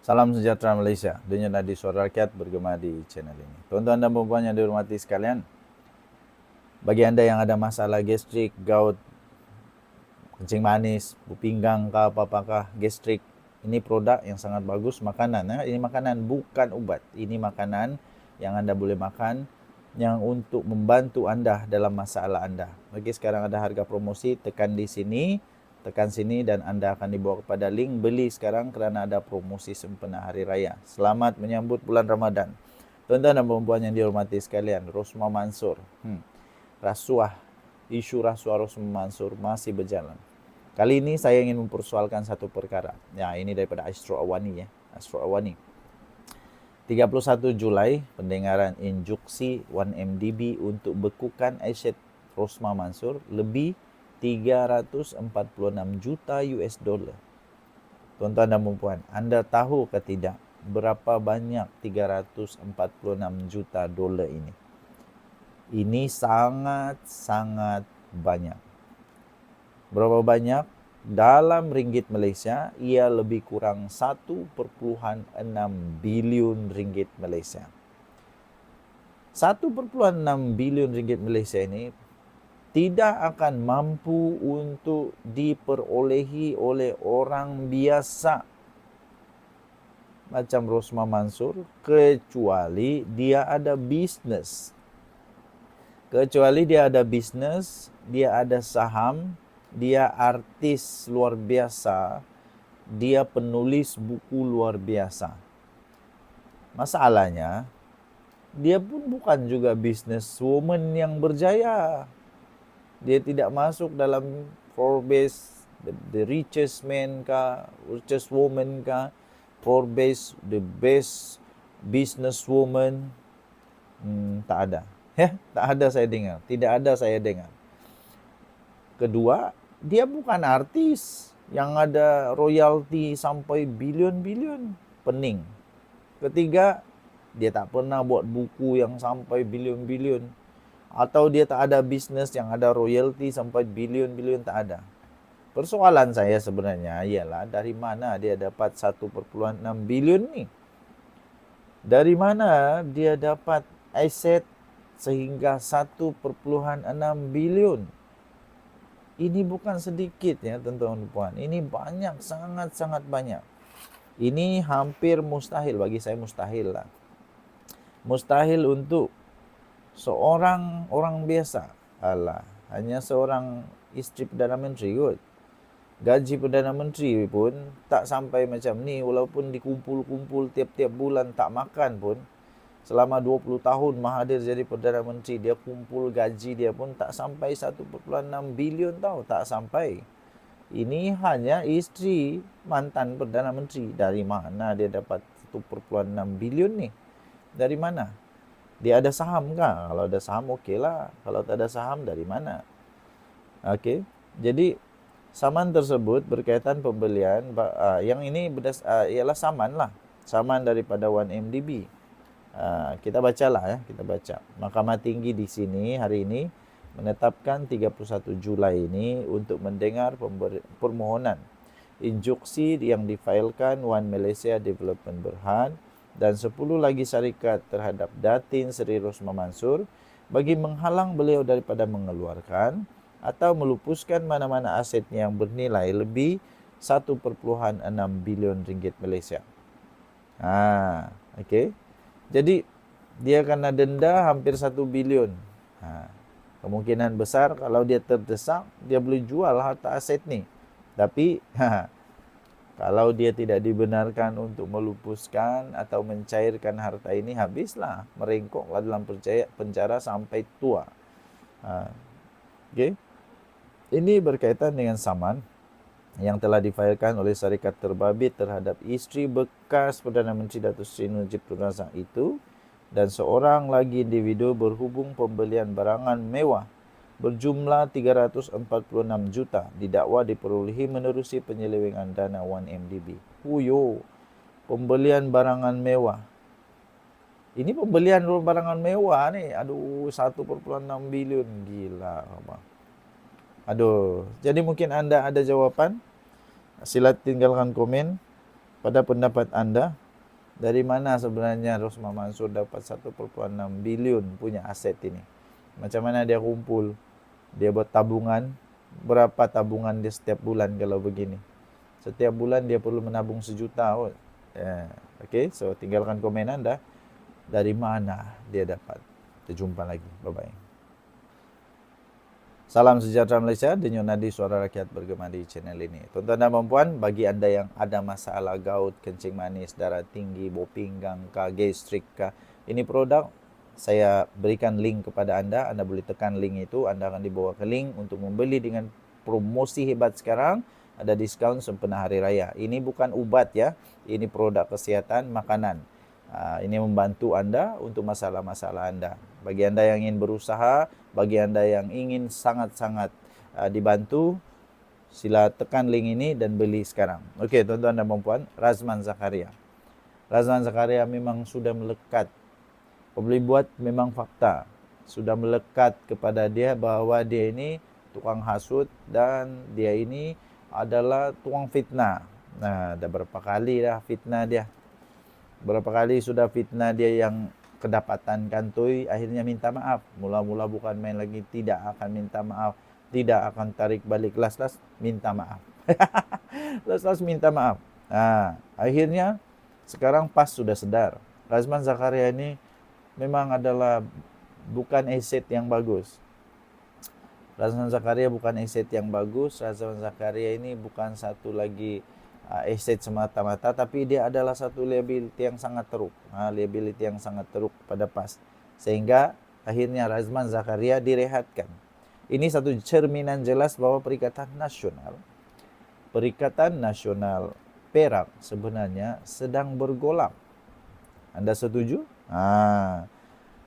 Salam sejahtera Malaysia. Dunia Nadi Suara Rakyat bergema di channel ini. Tuan-tuan dan puan yang dihormati sekalian, bagi anda yang ada masalah gastrik, gout, kencing manis, pinggang kah, apa-apakah, gastrik, ini produk yang sangat bagus, makanan. Ini makanan bukan ubat. Ini makanan yang anda boleh makan yang untuk membantu anda dalam masalah anda. Bagi sekarang ada harga promosi, tekan di sini, tekan sini dan anda akan dibawa kepada link beli sekarang kerana ada promosi sempena Hari Raya. Selamat menyambut bulan Ramadan. Tuan-tuan dan puan yang dihormati sekalian, Rosmah Mansur. Isu rasuah Rosmah Mansur masih berjalan. Kali ini saya ingin mempersoalkan satu perkara. Ya, ini daripada Astro Awani ya. Astro Awani. 31 Julai, pendengaran injuksi 1MDB untuk bekukan aset Rosmah Mansur lebih 346 juta US dollar. Tuan-tuan dan puan, anda tahu ke tidak berapa banyak 346 juta dolar ini? Ini sangat-sangat banyak. Berapa banyak? Dalam ringgit Malaysia, ia lebih kurang 1,6 bilion ringgit Malaysia. 1,6 bilion ringgit Malaysia ini tidak akan mampu untuk diperolehi oleh orang biasa macam Rosmah Mansur, kecuali dia ada bisnes. Dia ada saham, dia artis luar biasa, dia penulis buku luar biasa. Masalahnya, dia pun bukan juga businesswoman yang berjaya. Dia tidak masuk dalam Forbes, the richest man kah, richest woman kah, Forbes, the best businesswoman. Tak ada. Tak ada saya dengar. Tidak ada saya dengar. Kedua, dia bukan artis yang ada royalti sampai bilion-bilion. Pening. Ketiga, dia tak pernah buat buku yang sampai bilion-bilion. Atau dia tak ada bisnes yang ada royalti sampai bilion-bilion, tak ada. Persoalan saya sebenarnya ialah dari mana dia dapat 1,6 bilion ni? Dari mana dia dapat aset sehingga 1,6 bilion? Ini bukan sedikit ya tuan-tuan dan puan. Ini banyak, sangat-sangat banyak. Ini hampir mustahil, bagi saya mustahil lah. Mustahil untuk seorang orang biasa. Hanya seorang isteri Perdana Menteri kot. Gaji Perdana Menteri pun tak sampai macam ni, walaupun dikumpul-kumpul tiap-tiap bulan tak makan pun. Selama 20 tahun Mahathir jadi Perdana Menteri, dia kumpul gaji dia pun tak sampai 1,6 bilion tau, tak sampai. Ini hanya isteri mantan Perdana Menteri. Dari mana dia dapat 1,6 bilion ni? Dari mana? Dia ada saham kah? Kalau ada saham okey lah. Kalau tak ada saham, dari mana? Okey. Jadi saman tersebut berkaitan pembelian yang ini ialah saman lah. Saman daripada 1MDB. Kita bacalah ya, kita baca. Mahkamah Tinggi di sini hari ini menetapkan 31 Julai ini untuk mendengar permohonan injuksi yang difailkan One Malaysia Development Berhad dan 10 lagi syarikat terhadap Datin Seri Rosmah Mansur bagi menghalang beliau daripada mengeluarkan atau melupuskan mana-mana asetnya yang bernilai lebih 1,6 bilion ringgit Malaysia. Okey. Jadi dia kena denda hampir 1 bilion. Kemungkinan besar kalau dia terdesak, dia boleh jual harta aset ni. Tapi kalau dia tidak dibenarkan untuk melupuskan atau mencairkan harta ini, habislah, merengkoklah dalam penjara sampai tua. Okay. Ini berkaitan dengan saman yang telah difailkan oleh syarikat terbabit terhadap isteri bekas Perdana Menteri Datuk Seri Najib Tun Razak itu dan seorang lagi individu berhubung pembelian barangan mewah berjumlah 346 juta didakwa diperolehi menerusi penyelewengan dana 1MDB. Pembelian barangan mewah. Ini pembelian barangan mewah ni, 1,6 bilion, gila apa. Jadi mungkin anda ada jawapan, sila tinggalkan komen. pada pendapat Anda, dari mana sebenarnya Rosmah Mansur dapat 1,6 bilion punya aset ini? Macam mana dia kumpul? Dia buat tabungan, berapa tabungan dia setiap bulan kalau begini? Setiap bulan dia perlu menabung 1 juta. Oh. Oke, so tinggalkan komen Anda. Dari mana dia dapat? Kita jumpa lagi. Bye-bye. Salam sejahtera Malaysia, denyut nadi suara rakyat bergema di channel ini. Tuan-tuan dan puan-puan, bagi anda yang ada masalah gout, kencing manis, darah tinggi, bau pinggang, gastrik, ini produk saya berikan link kepada anda. Anda boleh tekan link itu, anda akan dibawa ke link untuk membeli dengan promosi hebat sekarang. Ada diskaun sempena hari raya. Ini bukan ubat ya, ini produk kesehatan, makanan. Ini membantu anda untuk masalah-masalah anda. Bagi anda yang ingin berusaha, bagi anda yang ingin sangat-sangat dibantu, sila tekan link ini dan beli sekarang. Okey, tuan-tuan dan puan-puan, Razman Zakaria. Razman Zakaria memang sudah melekat. Boleh buat memang fakta. Sudah melekat kepada dia bahawa dia ini tukang hasut dan dia ini adalah tukang fitnah. Nah, dah berapa kali dah fitnah dia. Berapa kali sudah fitnah dia yang kedapatan kantoi, akhirnya minta maaf. Mula-mula bukan main lagi, tidak akan minta maaf, tidak akan tarik balik, las-las minta maaf. Las-las minta maaf. Akhirnya sekarang PAS sudah sedar. Razman Zakaria ini memang adalah bukan aset yang bagus. Razman Zakaria bukan aset yang bagus. Razman Zakaria ini bukan satu lagi aset semata-mata, tapi dia adalah satu liability yang sangat teruk. Liability yang sangat teruk pada PAS. Sehingga akhirnya Razman Zakaria direhatkan. Ini satu cerminan jelas bahwa Perikatan Nasional Perak sebenarnya sedang bergolak. Anda setuju?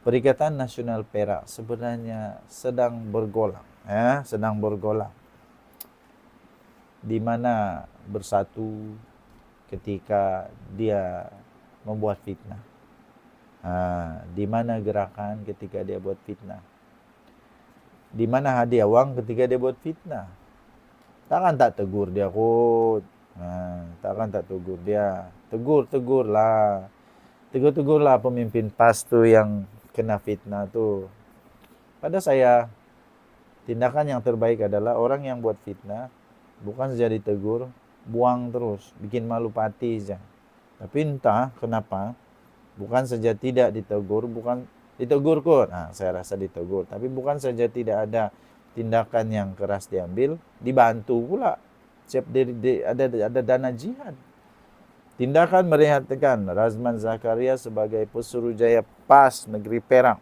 Perikatan Nasional Perak sebenarnya sedang bergolak. Sedang bergolak. Di mana bersatu ketika dia membuat fitnah. Di mana gerakan ketika dia buat fitnah. Di mana hadiah wang ketika dia buat fitnah. Takkan tak tegur dia kot. Takkan tak tegur dia. Tegurlah. Tegur-tegurlah pemimpin PAS tu yang kena fitnah tu. Pada saya, tindakan yang terbaik adalah orang yang buat fitnah bukan saja ditegur, buang terus, bikin malu pati saja. Tapi entah kenapa, bukan saja tidak ditegur, bukan ditegur kot. Saya rasa ditegur. Tapi bukan saja tidak ada tindakan yang keras diambil, dibantu pula. Siap ada dana jihad. Tindakan merehatkan Razman Zakaria sebagai Pesuruhjaya PAS Negeri Perak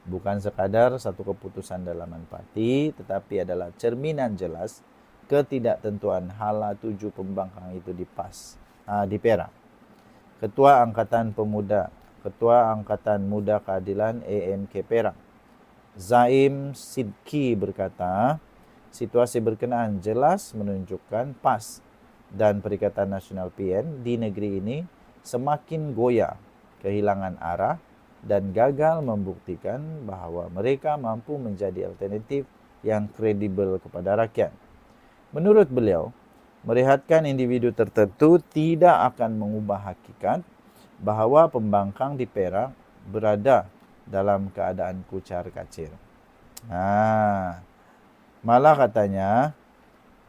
bukan sekadar satu keputusan dalaman parti, tetapi adalah cerminan jelas ketidaktentuan hala 7 pembangkang itu di PAS, di Perak. Ketua Angkatan Muda Keadilan AMK Perak, Zaim Sidki berkata, situasi berkenaan jelas menunjukkan PAS dan Perikatan Nasional PN di negeri ini semakin goyah, kehilangan arah dan gagal membuktikan bahawa mereka mampu menjadi alternatif yang kredibel kepada rakyat. Menurut beliau, merehatkan individu tertentu tidak akan mengubah hakikat bahawa pembangkang di Perak berada dalam keadaan kucar kacir. Malah katanya,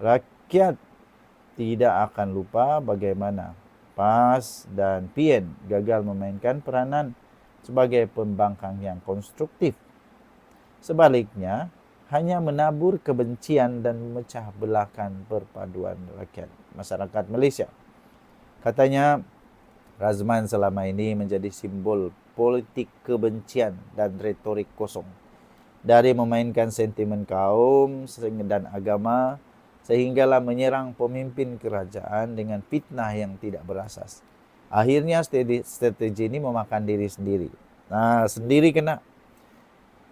rakyat tidak akan lupa bagaimana PAS dan PN gagal memainkan peranan sebagai pembangkang yang konstruktif. Sebaliknya, hanya menabur kebencian dan memecah belahkan perpaduan rakyat masyarakat Malaysia. Katanya, Razman selama ini menjadi simbol politik kebencian dan retorik kosong. Dari memainkan sentimen kaum dan agama, sehinggalah menyerang pemimpin kerajaan dengan fitnah yang tidak berasas. Akhirnya strategi ini memakan diri sendiri. Sendiri kena.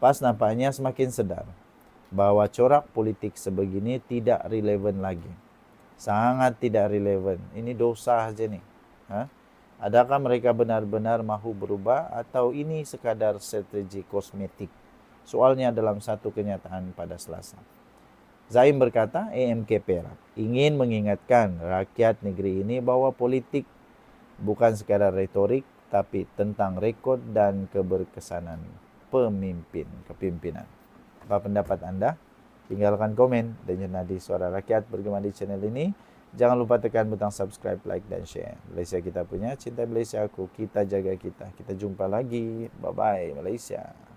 PAS nampaknya semakin sedar bahwa corak politik sebegini tidak relevan lagi. Sangat tidak relevan. Ini dosa saja nih. Adakah mereka benar-benar mahu berubah atau ini sekadar strategi kosmetik? Soalnya dalam satu kenyataan pada Selasa. Zaim berkata, EMK Perak ingin mengingatkan rakyat negeri ini bahwa politik bukan sekadar retorik, tapi tentang rekod dan keberkesanan kepimpinan. Apa pendapat Anda? Tinggalkan komen dan Jurnadi Suara Rakyat bergema di channel ini. Jangan lupa tekan butang subscribe, like, dan share. Malaysia kita punya, cinta Malaysia aku, kita jaga kita. Kita jumpa lagi. Bye-bye Malaysia.